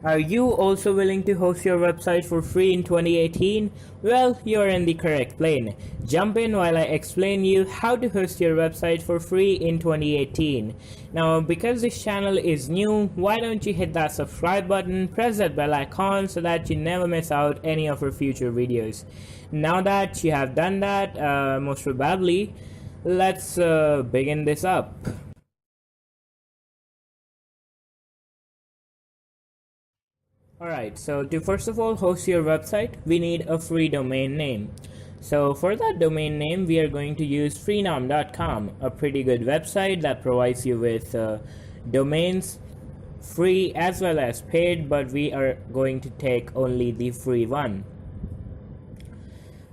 Are you also willing to host your website for free in 2018? Well, you're in the correct plane. Jump in while I explain you how to host your website for free in 2018. Now, because this channel is new, why don't you hit that subscribe button, press that bell icon so that you never miss out any of our future videos. Now that you have done that, most probably, let's begin this up. Alright, so to first of all host your website, we need a free domain name. So for that domain name, we are going to use freenom.com, a pretty good website that provides you with domains, free as well as paid, but we are going to take only the free one.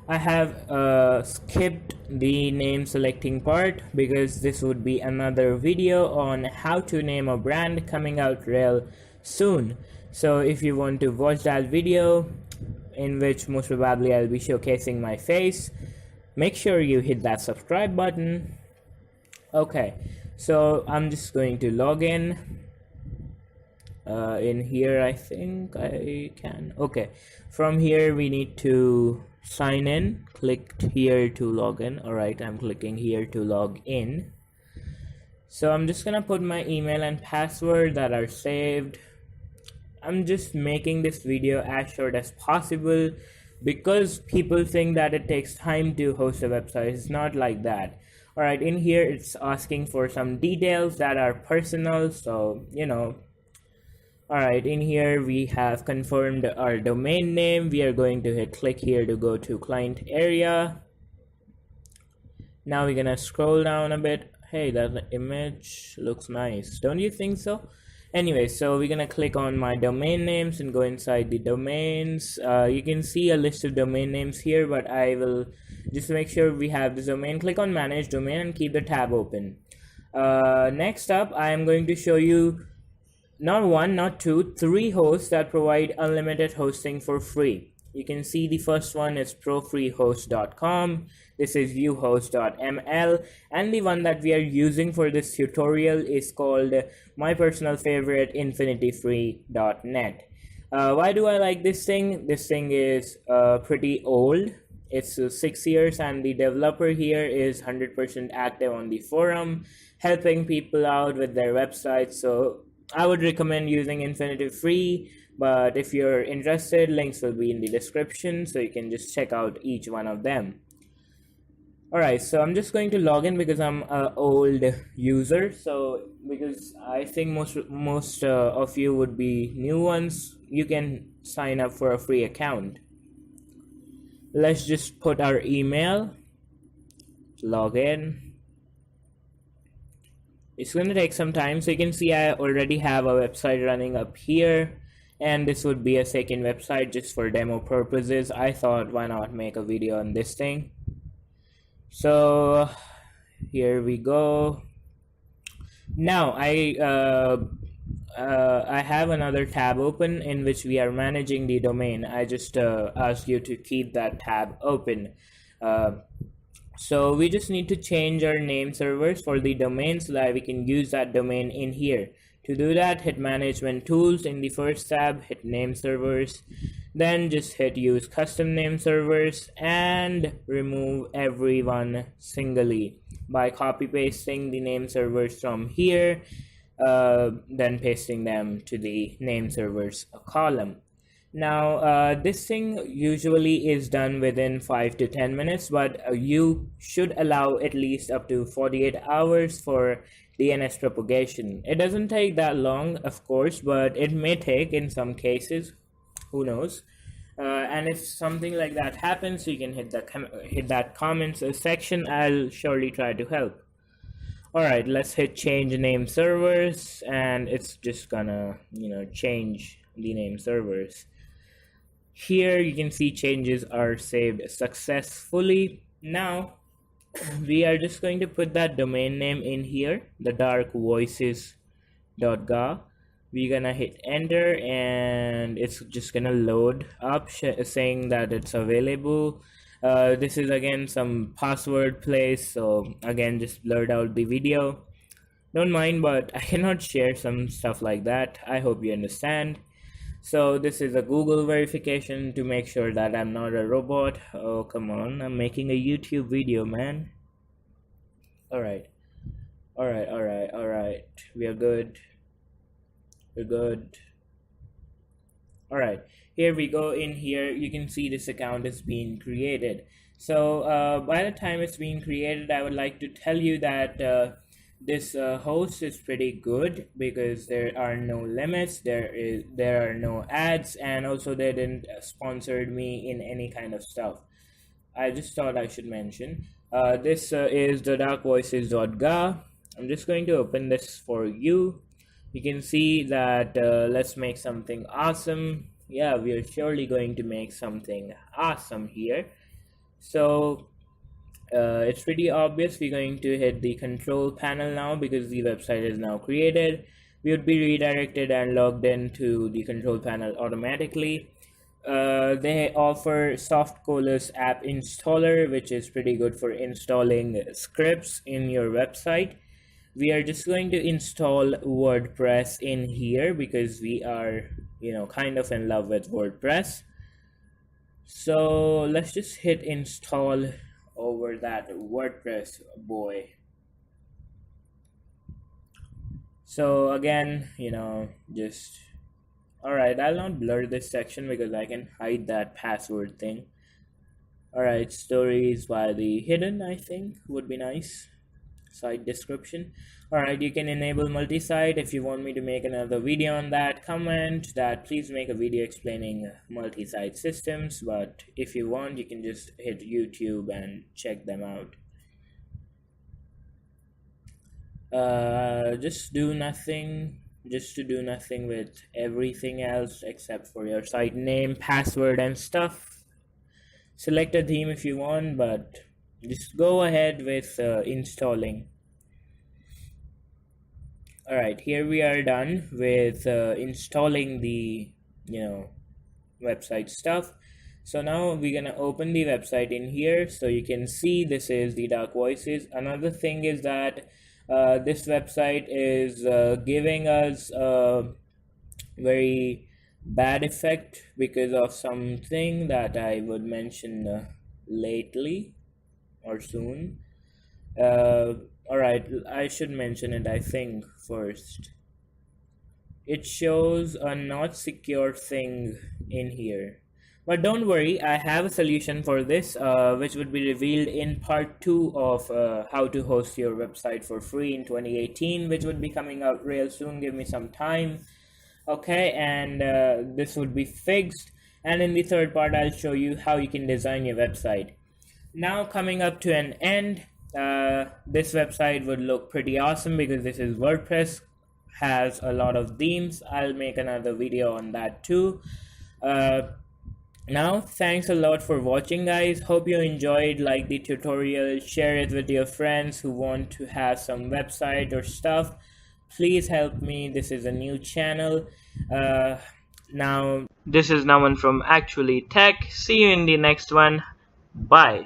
I have skipped the name selecting part because this would be another video on how to name a brand coming out real soon. So if you want to watch that video, in which most probably I'll be showcasing my face, make sure you hit that subscribe button. Okay, so I'm just going to log in. In here I think I can. Okay, from here we need to sign in. Click here to log in. Alright, I'm clicking here to log in. So I'm just gonna put my email and password that are saved. I'm just making this video as short as possible because people think that it takes time to host a website. It's not like that. Alright, in here it's asking for some details that are personal, so Alright, in here we have confirmed our domain name. We are going to hit click here to go to client area. Now we're gonna scroll down a bit. Hey, that image looks nice, don't you think so? Anyway, so we're gonna click on my domain names and go inside the domains. You can see a list of domain names here, but I will just make sure we have this domain. Click on manage domain and keep the tab open. Next up, I am going to show you not one, not two, three hosts that provide unlimited hosting for free. You can see the first one is profreehost.com. This is viewhost.ml, and the one that we are using for this tutorial is called my personal favorite, infinityfree.net. Why do I like this thing? This thing is pretty old. It's 6 years, and the developer here is 100% active on the forum, helping people out with their websites. So I would recommend using Infinity Free, but if you're interested, links will be in the description, so you can just check out each one of them. Alright, so I'm just going to log in because I'm an old user. So because I think most of you would be new ones, you can sign up for a free account. Let's just put our email, log in. It's going to take some time. So you can see I already have a website running up here, and this would be a second website just for demo purposes. I thought, why not make a video on this thing? So here we go. Now I have another tab open in which we are managing the domain. I just ask you to keep that tab open. So we just need to change our name servers for the domain so that we can use that domain in here. To do that, hit management tools in the first tab, hit name servers, then just hit use custom name servers and remove everyone singly by copy pasting the name servers from here, then pasting them to the name servers column. Now this thing usually is done within 5 to 10 minutes, but you should allow at least up to 48 hours for DNS propagation. It doesn't take that long, of course, but it may take in some cases, who knows. And if something like that happens, you can hit that comments section. I'll surely try to help. Alright, let's hit change name servers, and it's just gonna change the name servers. Here you can see changes are saved successfully. Now we are just going to put that domain name in here, the darkvoices.ga. We're gonna hit enter, and it's just gonna load up saying that it's available. This is again some password place, so again just blurred out the video. Don't mind, but I cannot share some stuff like that. I hope you understand. So this is a Google verification to make sure that I'm not a robot. Oh, come on, I'm making a YouTube video, man. All right, all right, all right, all right. We are good. We're good. All right, here we go. In here you can see this account is being created. So by the time it's being created, I would like to tell you that this host is pretty good because there are no limits, there are no ads, and also they didn't sponsored me in any kind of stuff. I just thought I should mention this is the darkvoices.ga. I'm just going to open this for you. You can see that let's make something awesome. Yeah, we are surely going to make something awesome here. So it's pretty obvious. We're going to hit the control panel now because the website is now created. We would be redirected and logged into the control panel automatically. They offer Softcollous app installer, which is pretty good for installing scripts in your website. We are just going to install WordPress in here because we are, kind of in love with WordPress. So let's just hit install over that WordPress boy. So again, just alright, I'll not blur this section because I can hide that password thing. Alright, stories by the hidden, I think would be nice. Site description. Alright, you can enable multi-site. If you want me to make another video on that, comment that please make a video explaining multi-site systems, but if you want, you can just hit YouTube and check them out. Just do nothing to do nothing with everything else except for your site name, password, and stuff. Select a theme if you want, but just go ahead with installing. All right, here we are done with installing the website stuff. So now we're gonna open the website in here so you can see this is the Dark Voices. Another thing is that this website is giving us a very bad effect because of something that I would mention lately or soon. Alright, I should mention it, I think, first. It shows a not secure thing in here. But don't worry, I have a solution for this, which would be revealed in part 2 of how to host your website for free in 2018, which would be coming out real soon. Give me some time. Okay, and this would be fixed. And in the third part, I'll show you how you can design your website. Now coming up to an end, this website would look pretty awesome because this is WordPress, has a lot of themes. I'll make another video on that too. Now thanks a lot for watching, guys. Hope you enjoyed, like the tutorial, share it with your friends who want to have some website or stuff. Please help me, this is a new channel. Now this is Naman from Actually Tech. See you in the next one. Bye.